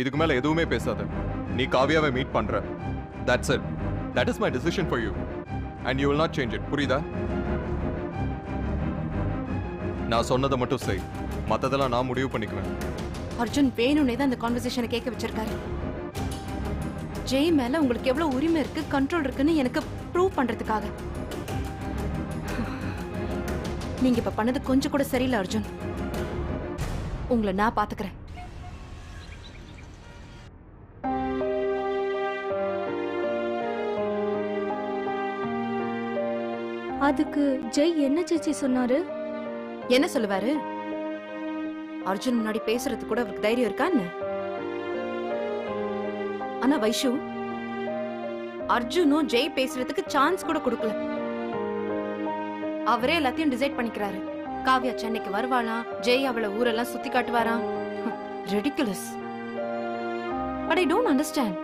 இதுக்கு மேல எதுவுமே பேசாத. நீ காவியாவை மீட் பண்ற. That's it. That is my decision for you. And you will not change it. புரியுதா? நான் சொன்னதை மட்டும் செய். மத்ததெல்லாம் நான் முடிவு பண்ணிக்குவேன். அர்ஜுன் வேணும்னே தான் இந்த கான்வர்சேஷனை கேட்க வச்சிருக்காரு. ஜெய் மேல உங்களுக்கு எவ்வளவு உரிமை இருக்கு, கண்ட்ரோல் இருக்குன்னு எனக்கு ப்ரூவ் பண்றதுக்காக. நீங்க இப்ப பண்ணது கொஞ்சம் கூட சரியில்லை அர்ஜுன். உங்களை நான் பாத்துக்கிறேன். அதுக்கு ஜெய் என்ன சேச்சி சொன்னாரு? என்ன சொல்லுவாரு? அர்ஜுன் முன்னாடி பேசுறது கூட அவருக்கு தைரியம் இருக்கான்னு. ஆனா வைஷு, அர்ஜுனும் ஜெய் பேசுறதுக்கு சான்ஸ் கூட கொடுக்கல. அவரே எல்லாத்தையும் டிசைட் பண்ணிக்கிறாரு. காவ்யா சென்னைக்கு வருவாளாம், ஜெய் அவளை ஊரெல்லாம் சுத்தி காட்டுவாராம். Ridiculous. But I don't understand.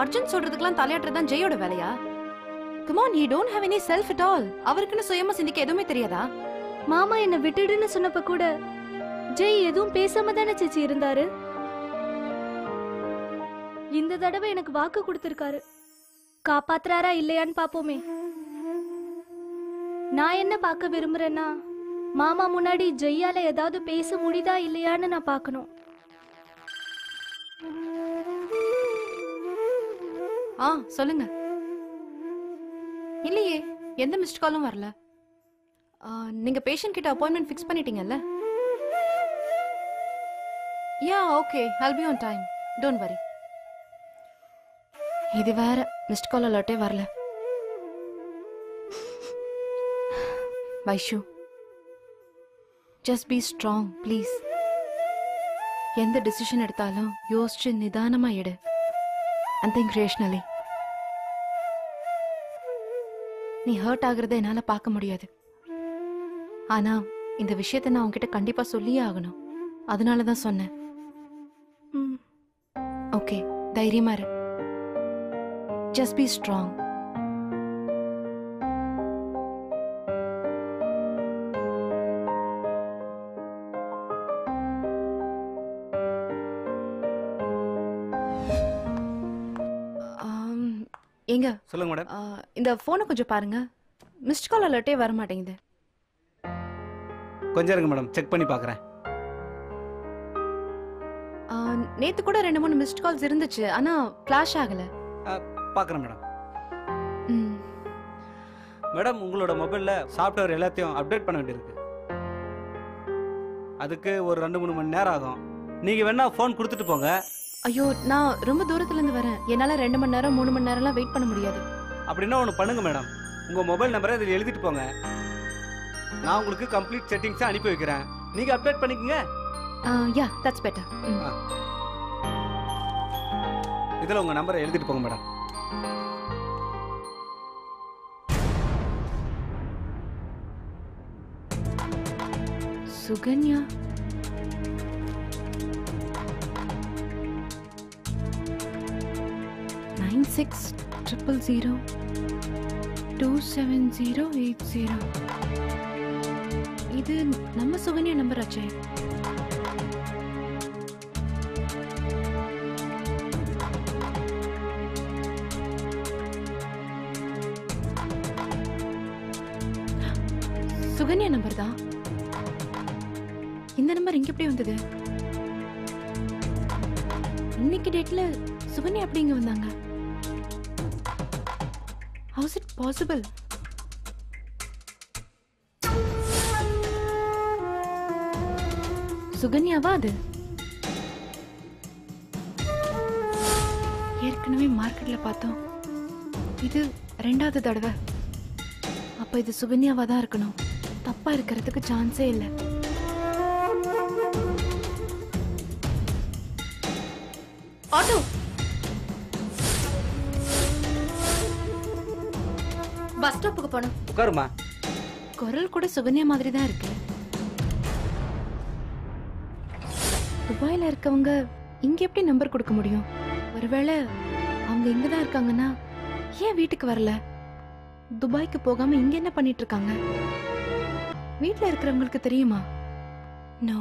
Arjun சொல்றதுக்கெல்லாம் தலையாட்டுறதுதான் ஜெயோட வேலையா? Come on, you don't have any self at all. அவருக்குன்னு சுயமா சிந்திக்க எதுவுமே தெரியாதா? மாமா என்ன விட்டுடுன்னு சொன்னப்ப கூட ஜெய் எதுவும் பேசாம தானே சேச்சி இருந்தாரு. இந்த தடவை எனக்கு வாக்கு கொடுத்திருக்காரு. காப்பாத்துறாரா இல்லையான்னு பாப்போமே. நான் என்ன பார்க்க விரும்புறேன்னா, மாமா முன்னாடி ஜெய்யால ஏதாவது பேச முடியுதா இல்லையான்னு நான் பார்க்கணும். சொல்லுங்க. இல்லையே, எந்த மிஸ்ட் காலும் வரல. நீங்க பேஷண்ட் கிட்ட அப்பாயின்மெண்ட் ஃபிக்ஸ் பண்ணிட்டீங்கல்ல? Yeah okay, I'll be on time. Don't worry. இது வேற மிஸ்ட் கால் அலர்ட்டே வரல. Vaishu, just be strong, please. எந்த டிசிஷன் எடுத்தாலும் யோசிச்சு நிதானமா எடு. And think rationally. நீ ஹர்ட் ஆகுறத என்னால பார்க்க முடியாது. ஆனா இந்த விஷயத்தை நான் உன்கிட்ட கண்டிப்பா சொல்லியே ஆகணும். அதனாலதான் சொன்னேன். ஓகே, தைரியமா இரு. Just be strong. எங்க சொல்லுங்க மேடம். இந்த போனை கொஞ்சம் பாருங்க. மிஸ்ட் கால் அலர்ட்டே வர மாட்டேங்குது. கொஞ்சம் இருங்க மேடம், செக் பண்ணி பார்க்கறேன். நேத்து கூட 2-3 மிஸ்ட் கால்ஸ் இருந்துச்சு, ஆனா ஃபிளாஷ் ஆகல. பார்க்கறேன் மேடம். மேடம், உங்களோட மொபைல்ல சாஃப்ட்வேர் எல்லாத்தையும் அப்டேட் பண்ண வேண்டியிருக்கு. அதுக்கு ஒரு 2-3 மணி நேரம் ஆகும். நீங்க வேணா ஃபோன் கொடுத்துட்டு போங்க. ஐயோ, நான் ரொம்ப தூரத்துல இருந்து வரேன். என்னால 2 மணி நேரம் 3 மணி நேரம்லாம் வெயிட் பண்ண முடியாது. அப்படின்னா ஒன்று பண்ணுங்க மேடம், உங்க மொபைல் நம்பரை இதில் எழுதிட்டு போங்க. நான் உங்களுக்கு கம்ப்ளீட் செட்டிங்ஸை அனுப்பி வைக்கிறேன். நீங்க அப்டேட் பண்ணிக்கங்க. யா, தட்ஸ் பெட்டர். இதில் உங்க நம்பரை எழுதிட்டு போங்க மேடம். சுகன்யா, Six 000 27080. இது நம்ம சுகன்யா நம்பர் ஆச்சே. சுகன்யா நம்பர் தான். இந்த நம்பர் இங்க எப்படி வந்தது? இன்னைக்கு டேட்ல சுகன்யா எப்படி இங்க வந்தாங்க? How is it possible? சுகன்யாவா அது? ஏற்கனவே மார்க்கெட்ல பார்த்தோம். இது 2வது தடவை. அப்ப இது சுகன்யாவா தான் இருக்கணும். தப்பா இருக்கிறதுக்கு சான்ஸே இல்லை. ஆட்டோ, பஸ் ஸ்டாப்புக்கு போனோம். உட்காருமா. குரல் கூட சுகன்யா மாதிரி தான் இருக்கு. துபாயில இருக்கவங்க இங்க எப்படி நம்பர் கொடுக்க முடியும்? ஒருவேளை அவங்க இங்கதான் இருக்காங்கன்னா ஏன் வீட்டுக்கு வரல? துபாய்க்கு போகாம இங்க என்ன பண்ணிட்டு இருக்காங்க? வீட்ல இருக்கிறவங்களுக்கு தெரியுமா? No,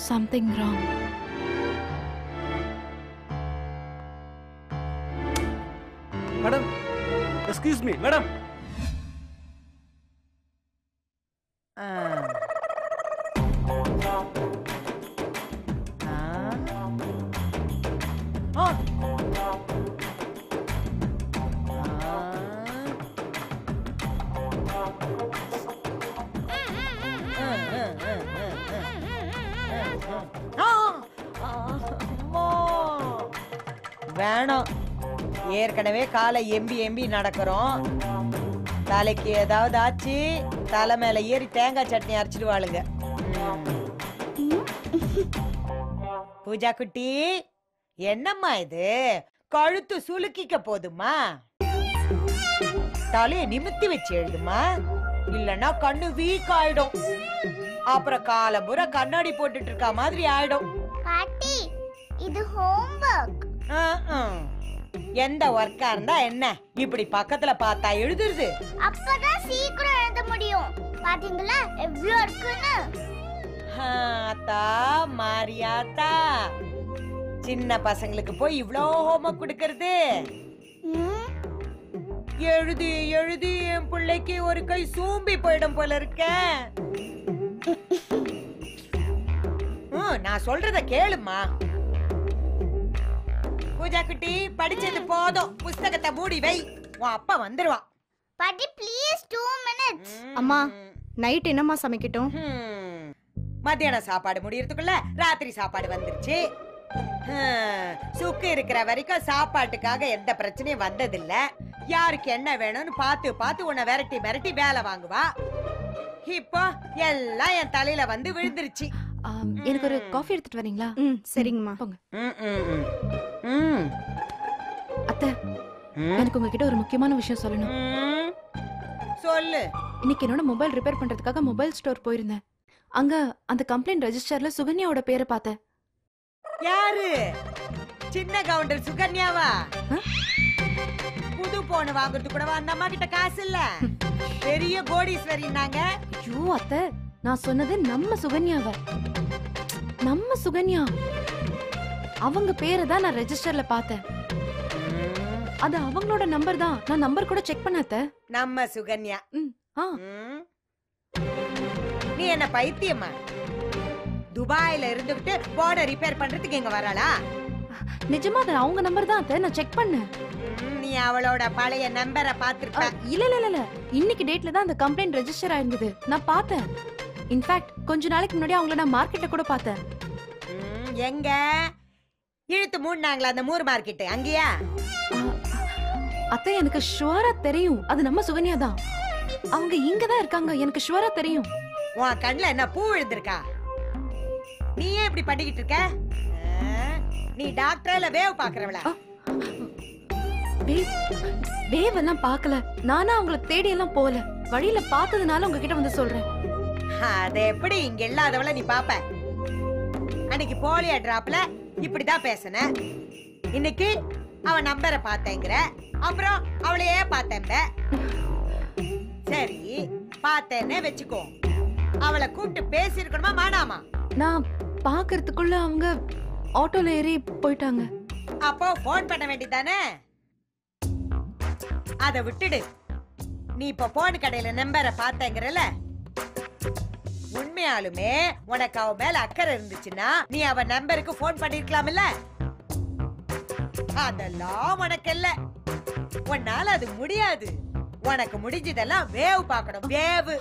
something wrong. Madam excuse me madam. வேணாம், ஏற்கனவே காலை எம்பி நடக்கிறோம். தலைக்கு ஏதாவது ஆச்சு தலை மேல ஏறி தேங்காய் சட்னி அரைச்சிடுவாளுங்க. பூஜா குட்டி, என்னம்மா இது? கழுத்து சுலுக்கிக்க போதுமா? தலைய நிமித்தி வச்சு எழுதுமா, இல்லன்னா கண்ணு வீக் ஆயிடும். அப்புறம் காலம்புற கண்ணாடி போட்டுட்டு இருக்க மாதிரி ஆயிடும். பாட்டி, இது ஹோம்வொர்க். எந்த ஒர்க்கா இருந்தா என்ன, இப்படி பக்கத்துல பார்த்தா எழுதுறது. அப்பதான் சீக்கிரம் எழுத முடியும். பாத்தீங்களா எவ்வளவு இருக்குன்னு? ஆத்தா மாரியாத்தா, சின்ன பசங்களுக்கு போய் இவ்ளோ ஹோம்வொர்க் கொடுக்கறது. எழுதி எழுதி என் பிள்ளைக்கு ஒரு கை சூம்பி போயிடும் போல இருக்க. நான் சொல்றத கேளுமா. பூஜா குட்டி, படிச்சது போதும், புஸ்தகத்தை மூடி வை, உன் அப்பா வந்துருவான். பாட்டி ப்ளீஸ் 2 minutes. அம்மா, நைட் என்னம்மா சமைக்கட்டும்? மத்தியான சாப்பாடு முடியறதுக்குள்ள ராத்திரி சாப்பாடு வந்துருச்சு. சுக்கு இருக்கிற வரைக்கும் சாப்பாட்டுக்காக எந்த பிரச்சனையும் வந்ததில்ல. யாருக்கு என்ன வேணும்னு பார்த்து பார்த்து உன்னை விரட்டி மிரட்டி வேலை வாங்குவா. இப்போ எல்லாம் என் தலையில வந்து விழுந்துருச்சு. எனக்கு ஒரு காஃபி எடுத்துட்டு வரீங்களா? சரிங்கம்மா, போங்க. அத்தை, எனக்கு உங்ககிட்ட ஒரு முக்கியமான விஷயம் சொல்லணும். சொல்லு. இன்னைக்கு என்னோட மொபைல் ரிப்பேர் பண்றதுக்காக மொபைல் ஸ்டோர் போயிருந்தேன். அங்க அந்த கம்ப்ளைண்ட் ரெஜிஸ்டர்ல சுகன்யாவோட பேரை பார்த்தேன். யாரு? சின்ன கவுண்டர் சுகன்யாவா? புது போன் வாங்குறது கூட அந்த அம்மா கிட்ட காசு இல்ல. பெரிய கோடீஸ்வரினாங்க. ஐயோ அத்தை, நான் சொன்னது நம்ம சுகன்யாவ. நம்ம சுகன்யா, அவங்க பேரை தான் நான் ரெஜிஸ்டர்ல பார்த்தேன். அது அவங்களோட நம்பர் தான். நான் நம்பர் கூட செக் பண்ணாத. நம்ம சுகன்யா. ஆ. நீ என்ன பைத்தியமா? துபாயில இருந்துட்டு போன ரிப்பேர் பண்றதுக்கு இங்க வராளா? நிஜமா அது அவங்க நம்பர் தான் அத்தை, நான் செக் பண்ணேன். நீ அவளோட பழைய நம்பரை பாத்துருக்க. இல்ல இல்ல இல்ல, இன்னைக்கு டேட்ல தான் அந்த கம்ப்ளைண்ட் ரெஜிஸ்டர் ஆயிருந்தது. நான் பார்த்தேன். இன்ஃபேக்ட் கொஞ்ச நாளைக்கு முன்னாடி அவங்கள நான் மார்க்கெட்ல கூட பார்த்தேன். எங்க இழுத்து மூடினாங்களா அந்த மூர் மார்க்கெட்? அங்கயா? அத்தை, எனக்கு ஷுவரா தெரியும் அது நம்ம சுகன்யா தான். அவங்க இங்க தான் இருக்காங்க, எனக்கு ஷுவரா தெரியும். உன் கண்ணுல என்ன பூ விழுந்திருக்கா? நீ ஏன் இப்படி பண்ணிக்கிட்டு இருக்க? நீ டாக்டர்ல வேவ் பாக்குறவளா? வேவ் எல்லாம் பாக்கல. நானா அவங்கள தேடி எல்லாம் போல. வழியில பார்த்ததுனால உங்ககிட்ட வந்து சொல்றேன். அது எப்படி இங்க இல்லாதவள நீ பாப்ப? அன்னைக்கு போலியோ டிராப்ல இப்படிதான் பேசன. இன்னைக்கு அவ நம்பரை பார்த்தேங்கிற, அப்புறம் அவளையே பார்த்தேன். சரி, பார்த்தேன்னு வெச்சுக்கோ. அவளை கூப்பிட்டு பேசி இருக்கணுமா மானாமா? நான் பாக்குறதுக்குள்ள அவங்க ஆட்டோல ஏறி போயிட்டாங்க. அப்போ போன் பண்ண வேண்டியதானே? அத விட்டுடு. நீ இப்ப போன் கடையில நம்பரை பார்த்தேங்கறல, உண்மையாலுமே உனக்கு அவ மேல அக்கறை இருந்துச்சுன்னா நீ அவ நம்பருக்கு போன் பண்ணிருக்கலாம்ல. அதெல்லாம் உனக்கு இல்ல. உன்னால அது முடியாது. உனக்கு முடிஞ்சதெல்லாம் வேவ் பார்க்கணும், வேவ்.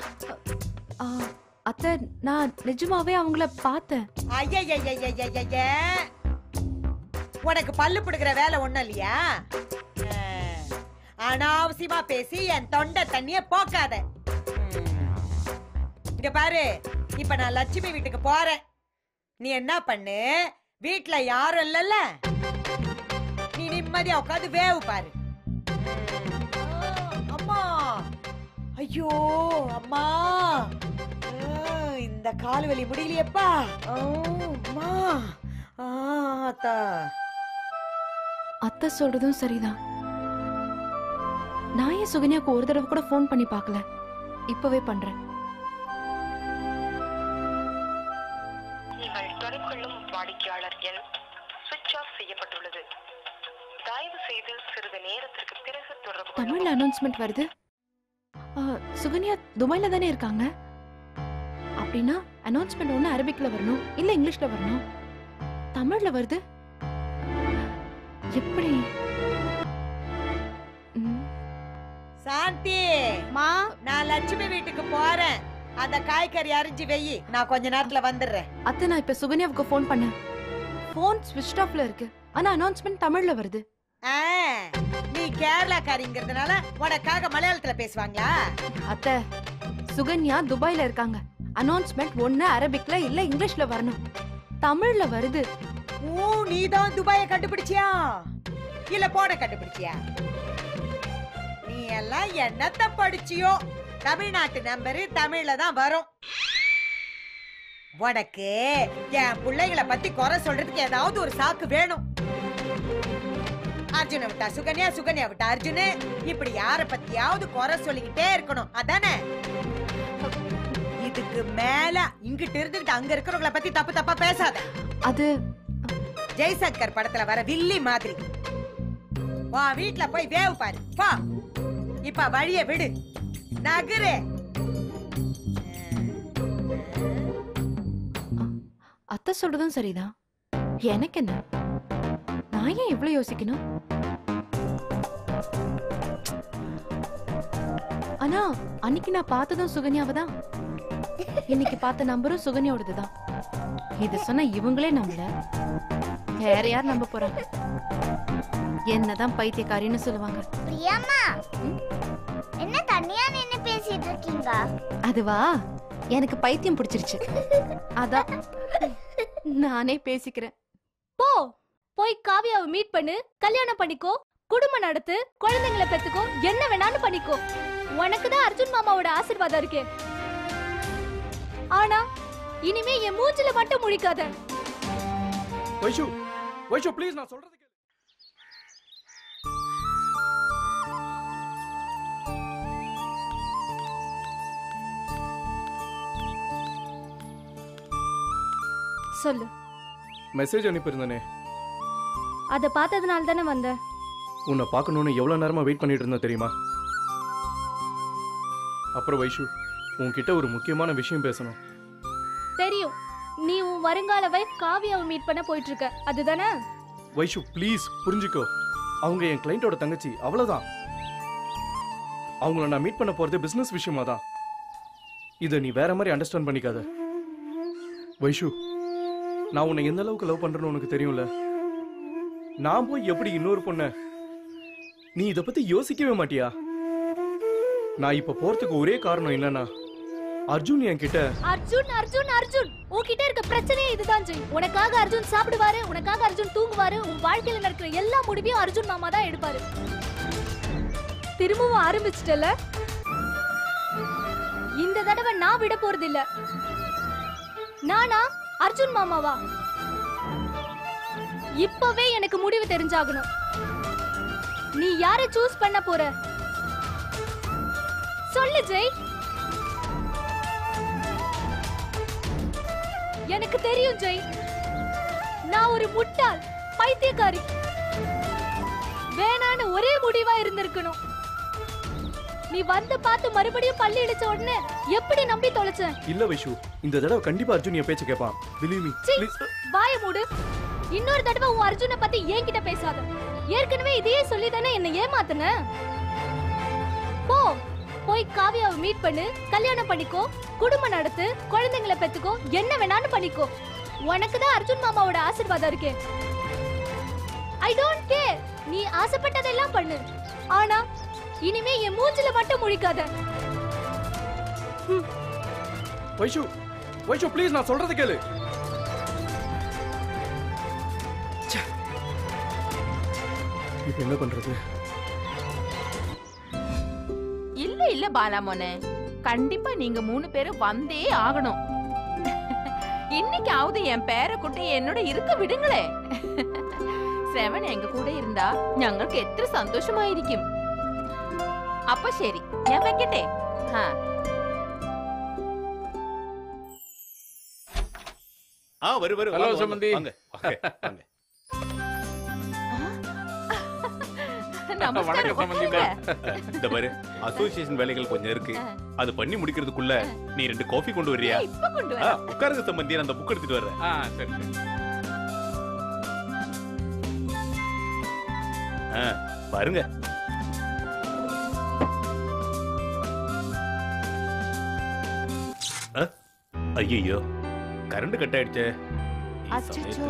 அத்தை, நான் நிஜமாவே அவங்கள பார்த்தேன். ஐய, உனக்கு பல்லு புடுக்கிற வேலை ஒண்ணும் இல்லையா? அனாவசியமா பேசி என் தொண்டை தண்ணிய போக்காத. இங்க பாரு, இப்ப நான் லட்சுமி வீட்டுக்கு போறேன். நீ என்ன பண்ணு, வீட்டுல யாரும் இல்லல்ல, நீ நிம்மதியா உட்காந்து வேவு பாரு. அம்மா, ஐயோ அம்மா, இந்த கால் வலி முடியலையப்பா. அம்மா, அத்தா. அத்தை சொல்றதும் சரிதான். நான் ஏன் சுகன்யாக்கு ஒரு தடவை கூட போன் பண்ணி பார்க்கல? இப்பவே பண்றேன். நீங்கள் தொடர்பு கொள்ளும் வாடிக்கையாளர் எண் சுவிட்ச் ஆஃப் செய்யப்பட்டுள்ளது. தயவு செய்து சிறிது நேரத்திற்கு பிறகு தமிழ்ல அனௌன்ஸ்மெண்ட் வருது. சுகன்யா துபாயில தானே இருக்காங்க. அப்படின்னா அனௌன்ஸ்மெண்ட் ஒண்ணு அரபிக்ல வரணும், இல்ல இங்கிலீஷ்ல வரணும். தமிழ்ல வருது. எப்படி? சாந்தி, மா நான் லட்சுமி வீட்டுக்கு போறேன். அந்த காய்கறி அரிஞ்சு வெயி, நான் கொஞ்ச நேரத்துல வந்துடுறேன். அத்தை, நான் இப்ப சுகன்யாவுக்கு ஃபோன் பண்ணேன். ஃபோன் ஸ்விட்ச் ஆஃப்ல இருக்கு. ஆனா அனௌன்ஸ்மெண்ட் தமிழ்ல வருது. நீ கேரளாக்காரிங்கிறதுனால உனக்காக மலையாளத்துல பேசுவாங்களா? அத்தை, சுகன்யா துபாயில இருக்காங்க. அனௌன்ஸ்மெண்ட் ஒண்ணு அரபிக்ல இல்ல இங்கிலீஷ்ல வரணும். தமிழ்ல வருது. நீதான் துபாய கண்டுபிடிச்சியா இல்ல போன கண்டுபிடிச்சியா? நீ எல்லாம் என்னத்த படிச்சியோ? தமிழ்நாட்டு நம்பரு தமிழ்ல தான் வரும். உனக்கு என் பிள்ளைகளை பத்தி குறை சொல்றதுக்கு ஏதாவது ஒரு சாக்கு வேணும். அர்ஜுனை விட்டா சுகன்யா, சுகன்யா விட்டா அர்ஜுனு, இப்படி யார பத்தியாவது குறை சொல்லிக்கிட்டே இருக்கணும், அதானே? இதுக்கு மேல இங்கிட்டு இருந்துகிட்டு அங்க இருக்கிறவங்கள பத்தி தப்பு தப்பா பேசாத. அது ஜெய்சங்கர் படத்துல வர வில்லி மாதிரி. வா, வீட்ல போய் வேவு பாரு. வா, இப்ப வழிய விடு, நகரு. அத்தை சொல்றதும் சரிதான். எனக்கு என்ன, நான் ஏன் இவ்வளவு யோசிக்கணும்? ஆனா அன்னைக்கு நான் பார்த்ததும் சுகன்யாவை தான். இன்னைக்கு பார்த்த நம்பரும் சுகன்யாவோடதுதான். இது சொன்னா இவங்களே நம்பல, வேற யார் நம்ப போறாங்க? என்னதான் பைத்தியக்காரின்னு சொல்லுவாங்க. பிரியம்மா, என்ன தனியா நின்னு பேசிட்டு இருக்கீங்க? அதுவா, எனக்கு பைத்தியம் பிடிச்சிருச்சு, அதான் நானே பேசிக்கிறேன். போ, போய் காவியாவை மீட் பண்ணு, கல்யாணம் பண்ணிக்கோ, குடும்பம் நடத்து, குழந்தைங்களை பெத்துக்கோ, என்ன வேணாலும் பண்ணிக்கோ. உனக்கு தான் அர்ஜுன் மாமாவோட ஆசீர்வாதம் இருக்கே. ஆனா இனிமே என் மூஞ்சில மட்டும் முழிக்காத. வைஷு, வைஷு ப்ளீஸ், நான் சொல்றது கேளு. சொல்லு. மெசேஜ் அனுப்பியிருந்தனே, அத பார்த்ததுனால தானே வந்த. உன்னை பார்க்கணும்னு எவ்வளவு நேரமா வெயிட் பண்ணிட்டு இருந்தேன் தெரியுமா? அப்புறம் வைஷு, உன்கிட்ட ஒரு முக்கியமான விஷயம் பேசணும். தெரியும், நீ உன் வருங்கால வைஃப் காவியாவை மீட் பண்ண போயிட்டு இருக்க, அதுதானே? வைஷு ப்ளீஸ் புரிஞ்சுக்கோ, அவங்க என் கிளைண்டோட தங்கச்சி, அவ்வளவுதான். அவங்கள நான் மீட் பண்ண போறது பிசினஸ் விஷயமா தான். இதை நீ வேற மாதிரி அண்டர்ஸ்டாண்ட் பண்ணிக்காத. வைஷு, நான் உன்னை எந்த அளவுக்கு லவ் பண்றேன்னு உனக்கு தெரியும்ல. நான் போய் எப்படி இன்னொரு பொண்ண, நீ இத பத்தி யோசிக்கவே மாட்டியா? நான் இப்ப போறதுக்கு ஒரே காரணம் என்னன்னா, அர்ஜுன் என்கிட்ட அர்ஜுன் அர்ஜுன் அர்ஜுன் உன்கிட்ட இருக்க பிரச்சனையே இதுதான் ஜெய். உனக்காக அர்ஜுன் சாப்பிடுவாரு, உனக்காக அர்ஜுன் தூங்குவாரு, உன் வாழ்க்கையில நடக்கிற எல்லா முடிவையும் அர்ஜுன் மாமா தான் எடுப்பாரு. திரும்பவும் ஆரம்பிச்சிட்டல. இந்த தடவை நான் விட போறது இல்ல. நானா அர்ஜுன் மாமாவா? இப்பவே எனக்கு முடிவு தெரிஞ்சாகணும். நீ யாரை சூஸ் பண்ண போற? சொல்லு ஜெய். எனக்கு தெரியும் ஜெய், நான் ஒரு முட்டாள் பைத்தியக்காரி. வேணான்னு ஒரே முடிவா இருந்திருக்கணும். நீ வந்து பார்த்து மறுபடியும் பள்ளி இடிச்ச உடனே எப்படி நம்பி தொலைச்ச? இல்ல வைஷு, இந்த தடவை கண்டிப்பா அர்ஜுன் என் பேச்ச கேட்பான். believe me please. வாய மூடு. இன்னொரு தடவை உன் அர்ஜுனை பத்தி என்கிட்ட பேசாத. ஏற்கனவே இதையே சொல்லி தானே என்ன ஏமாத்துன. போ, போய் காவியாவை மீட் பண்ணு, கல்யாணம் பண்ணிக்கோ, குடும்பம் நடத்து, குழந்தைங்களை பெத்துக்கோ, என்ன வேணாலும் பண்ணிக்கோ. உனக்கு தான் அர்ஜுன் மாமாவோட ஆசீர்வாதம் இருக்கே. ஐ டோன்ட் கேர், நீ ஆசைப்பட்டதெல்லாம் பண்ணு. ஆனா இனிமே என் மூஞ்சில மட்டும் முழிக்காத. வைஷு, வைஷு ப்ளீஸ், நான் சொல்றது கேளு. இப்ப என்ன பண்றது? இல்ல பாலாமோனே, கண்டிப்பா நீங்க 3 பேரும் வந்தே ஆகணும். இன்னைக்காவது என் പേരക്കുട്ടി എന്നോട് இருக்க വിടുങ്ങളെ. ശ്രവൺ എങ്ക കൂടെ இருந்தா ഞങ്ങൾക്ക് എത്ര സന്തോഷമായിരിക്കും. அப்ப சரி, ഞാൻ വെക്കട്ടെ. வரு ஹலோ சம்பந்தி. வாங்க வாங்க. நமஸ்காரம் சம்பந்திமா. உட்காருங்க. இந்த பாரு அசோசியேஷன் வேலைகள் கொஞ்சம் இருக்கு, அது பண்ணி முடிக்கிறதுக்குள்ள நீ 2 காஃபி கொண்டு வரியா? இப்ப கொண்டு வர. உட்காருங்க சம்பந்தி, நான் அந்த புக் எடுத்துட்டு வர்றேன். சரி பாருங்க. ஐயோ கரண்ட் கட் ஆயிடுச்சே. அச்சச்சோ,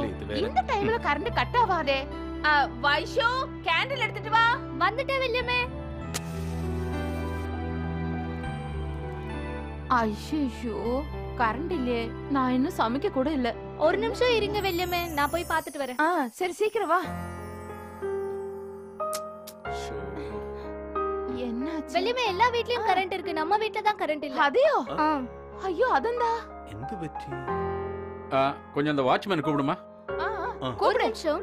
இந்த டைம்ல கரண்ட் கட் ஆவாதே. வைஷோ கேண்டில் எடுத்துட்டு வா. வந்துட்டே வில்லியமே. ஐயோ கரண்ட் இல்லையே, நான் இன்னும் சமைக்க கூட இல்ல. ஒரு நிமிஷம் இருங்க வில்லியமே, நான் போய் பார்த்துட்டு வரேன். சரி சீக்கிரம் வா. என்னாச்சு? வில்லியமே, எல்லா வீட்லயும் கரண்ட் இருக்கு, நம்ம வீட்ல தான் கரண்ட் இல்ல. அதையோ? ஐயோ அதண்டா. எந்த வெற்றி? கொஞ்சம் அந்த வாட்ச்மேன் கூப்பிடுமா? ஒரு நிமிஷம்.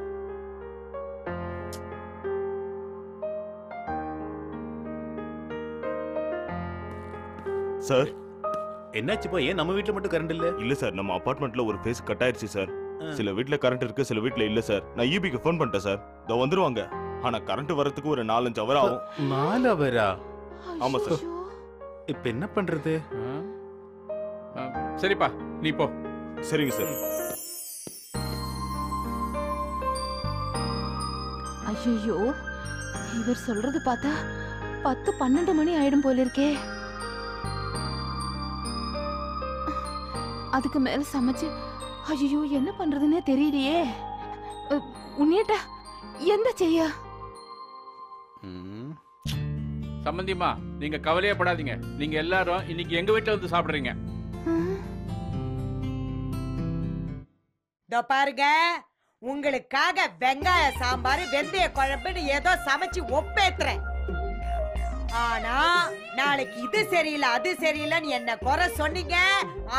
சார் என்னாச்சுப்பா? ஏன் நம்ம வீட்ல மட்டும் கரண்ட் இல்ல? இல்ல சார், நம்ம அபார்ட்மெண்ட்ல ஒரு ஃபேஸ் கட் ஆயிருச்சு சார். சில வீட்ல கரண்ட் இருக்கு, சில வீட்ல இல்ல சார். நான் ஈபிக்கு ஃபோன் பண்ணிட்டேன் சார், இதோ வந்துருவாங்க. ஆனா கரண்ட் வரதுக்கு ஒரு 4-5 ஹவர் ஆகும். 4 ஹவரா? ஆமா சார். இப்ப என்ன பண்றது? சரிப்பா, நீ போ. சரிங்க சார். ஐயோ, இவர் சொல்றது பார்த்தா 10-12 மணி ஆயிடும் போல இருக்கே. அதுக்கு மேல சமைச்சு ஐயோ என்ன பண்றதுன்னே தெரியலையே. உன்னியட்டா எந்த செய்ய? சம்பந்திமா, நீங்க கவலையே படாதீங்க. நீங்க எல்லாரும் இன்னைக்கு எங்க வீட்டுல வந்து சாப்பிடுறீங்க. இதோ பாருங்க, உங்களுக்காக வெங்காய சாம்பார் வெந்தய குழம்புன்னு ஏதோ சமைச்சு ஒப்பேத்துறேன். ஆனா நாளைக்கு இது சரியில்லை அது சரியில்லைன்னு என்ன குறை சொன்னீங்க,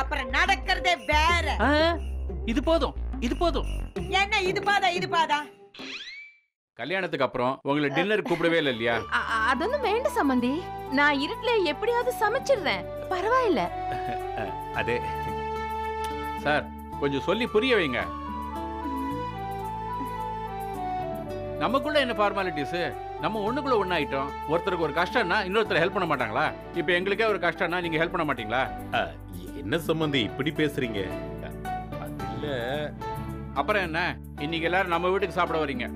அப்புறம் நடக்கிறதே வேற. இது போதும், இது போதும். என்ன இது பாதா இது பாதா? கல்யாணத்துக்கு அப்புறம் உங்களை டின்னர் கூப்பிடவே இல்லை இல்லையா? அதொന്നും வேண்டாம் சம்பந்தி, நான் இருட்டுல எப்படியாவது சமைச்சிடுறேன், பரவாயில்ல. அதே சார், கொஞ்சம் சொல்லி புரிய வைங்க. நமக்குள்ள என்ன ஃபார்மாலிட்டிஸ்? நம்ம ஒண்ணுக்குள்ள ஒண்ணாயிட்டோம். ஒருத்தருக்கு ஒரு கஷ்டம்னா இன்னொருத்தர் ஹெல்ப் பண்ண மாட்டாங்களா? இப்ப எங்களுக்கே ஒரு கஷ்டம்னா நீங்க ஹெல்ப் பண்ண மாட்டீங்களா? என்ன சம்பந்தி இப்படி பேசுறீங்க? இல்ல அப்புறம் என்ன, இன்னைக்கு எல்லாரும் நம்ம வீட்டுக்கு சாப்பிட வரீங்க.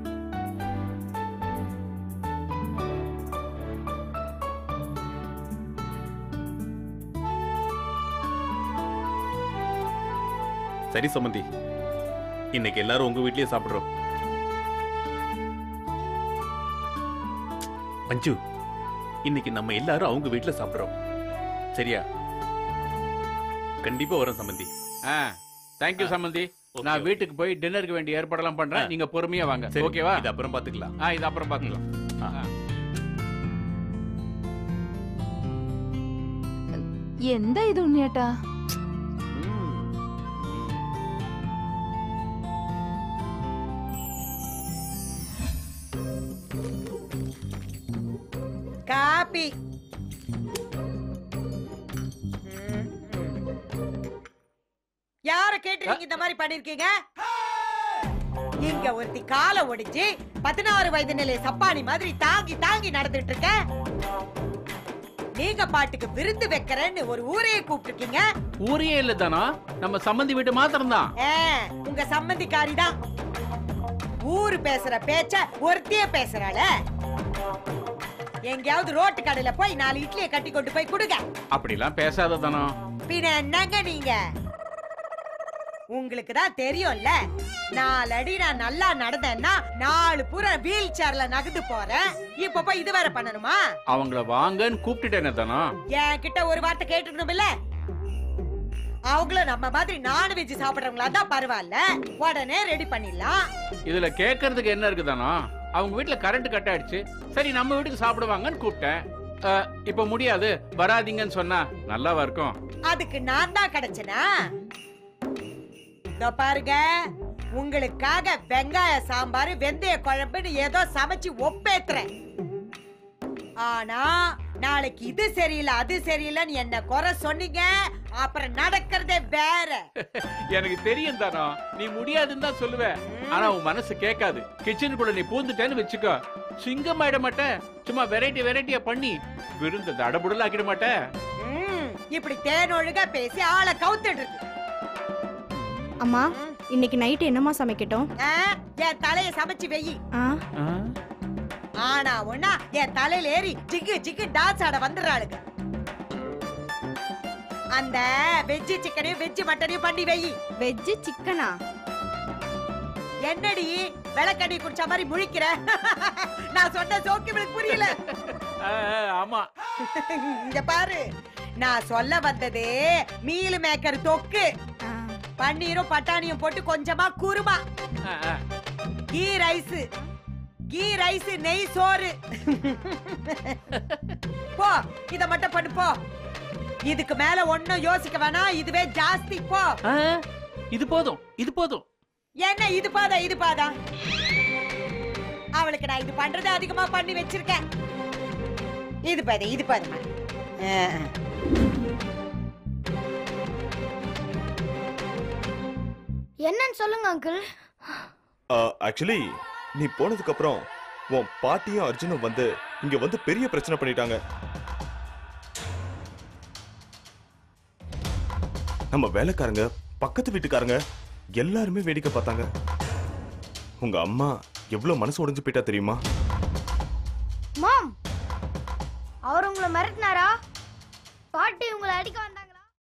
சரி சம்பந்தி, இன்னைக்கு எல்லாரும் உங்க வீட்லயே சாப்பிடுறோம். மஞ்சு, இன்னைக்கு நம்ம எல்லாரும் அவங்க வீட்ல சாப்பிடுறோம், சரியா? கண்டிப்பா வரோம் சம்பந்தி. தேங்க்யூ சம்பந்தி. நான் வீட்டுக்கு போய் டின்னருக்கு வேண்டிய ஏற்பாடெல்லாம் பண்றேன், நீங்க பொறுமையா வாங்க. ஓகேவா? இது அப்புறம் பாத்துக்கலாம். இது அப்புறம் பாத்துக்கலாம். எந்த இது உண்மையாட்டா? காபி. யார கேட்டு நீங்க இந்த மாதிரி பண்ணிருக்கீங்க? இங்க ஒருத்தி காலை ஒடிச்சு 16 வயது நிலைய சப்பானி மாதிரி தாங்கி தாங்கி நடந்துட்டு இருக்க. நீங்க பாட்டுக்கு விருந்து வைக்கிறேன்னு ஒரு ஊரையே கூப்பிட்டுருக்கீங்க. ஊரையே இல்ல தானா, நம்ம சம்பந்தி வீட்டு மாத்திரம் தான். உங்க சம்பந்திக்காரி தான். ஊரு பேசுற பேச்ச ஒருத்தியே பேசுறாள. எங்கயாவது ரோட்டு கடையில போய் 4 இட்லியை கட்டி கொண்டு போய் கொடுங்க. அப்படிலாம் பேசாத தானோ. பின்ன என்னங்க நீங்க? உங்களுக்கு தான் தெரியும்ல, 4 அடி நான் நல்லா நடந்தேன்னா 4 பூரா வீல் சேர்ல நகர்ந்து போறேன். இப்ப போய் இது வேற பண்ணணுமா? அவங்கள வாங்கன்னு கூப்பிட்டுட்டேனே தானோ. என்கிட்ட ஒரு வார்த்தை கேட்டுக்கணும் இல்ல? அவங்களும் நம்ம மாதிரி நான்வெஜ் சாப்பிடுறவங்களா தான் பரவாயில்ல, உடனே ரெடி பண்ணிடலாம். இதுல கேட்கறதுக்கு என்ன இருக்குதானோ? அவங்க வீட்டுல கரண்ட் கட் ஆயிடுச்சு, சரி நம்ம வீட்டுக்கு சாப்பிடுவாங்கன்னு கூப்பிட்டேன். இப்ப முடியாது வராதீங்கன்னு சொன்னா நல்லாவா இருக்கும்? அதுக்கு நான் தான் கிடைச்சனா? இதோ பாருங்க, உங்களுக்காக வெங்காய சாம்பார் வெந்தய குழம்புன்னு ஏதோ சமைச்சு ஒப்பேத்துறேன். ஆனா நாளைக்கு இது சரியில்லை அது சரியில்லைன்னு என்ன குறை சொன்னீங்க, அப்புறம் நடக்கிறதே வேற. எனக்கு தெரியும் தானோ, நீ முடியாதுன்னு தான் சொல்லுவ. ஆனா உன் மனசு கேட்காது. கிச்சனுக்குள்ள நீ பூந்துட்டேன்னு வச்சுக்கோ, சிங்கம் ஆயிட மாட்டேன். சும்மா வெரைட்டியா பண்ணி விருந்த தடபுடல் ஆக்கிட மாட்டேன். இப்படி தேன் ஒழுங்கா பேசி ஆளை கவுத்துட்டு இருக்கு. அம்மா இன்னைக்கு நைட் என்னமா சமைக்கட்டும்? என் தலைய சமைச்சு வெயி. ஆனா ஒண்ணா என் தலையில ஏறி ஜிக்கு ஜிக்கு டான்ஸ் ஆட வந்துடுறாளுங்க. அந்த வெஜ்ஜி சிக்கனையும் வெஜ்ஜி மட்டனையும் பண்ணி வெயி. வெஜ்ஜி சிக்கனா? என்னடி விளக்கடி குடிச்ச மாதிரி முழிக்கிற? நான் சொன்ன சோக்கு உங்களுக்கு புரியல? ஆமா. இங்க பாரு, நான் சொல்ல வந்தது மீல் மேக்கர் தொக்கு, பன்னீரும் பட்டாணியும் போட்டு கொஞ்சமா குருமா, கீ ரைஸ் நெய் சோறு. போ இத மட்டும் பண்ணு போ. இதுக்கு மேல ஒண்ணும் யோசிக்க வேணாம், இதுவே ஜாஸ்தி. போ. இது போதும். என்ன இது பாதா? அவளுக்கு நான் இது பண்றது அதிகமா பண்ணி வச்சிருக்கேன். இது பாதுமா. என்னன்னு சொல்லுங்க அங்கிள். ஆக்சுவலி நீ போனதுக்கு அப்புறம் உன் பாட்டியும் அர்ஜுனும் வந்து இங்க வந்து பெரிய பிரச்சனை பண்ணிட்டாங்க. நம்ம வேலைக்காரங்க, பக்கத்து வீட்டுக்காரங்க எல்லாருமே வேடிக்கை பார்த்தாங்க. உங்க அம்மா எவ்வளவு மனசு உடைஞ்சு போயிட்டா தெரியுமா? மாம், அவர் உங்களை மிரட்டினாரா? பாட்டி உங்களை அடிக்க வந்தா?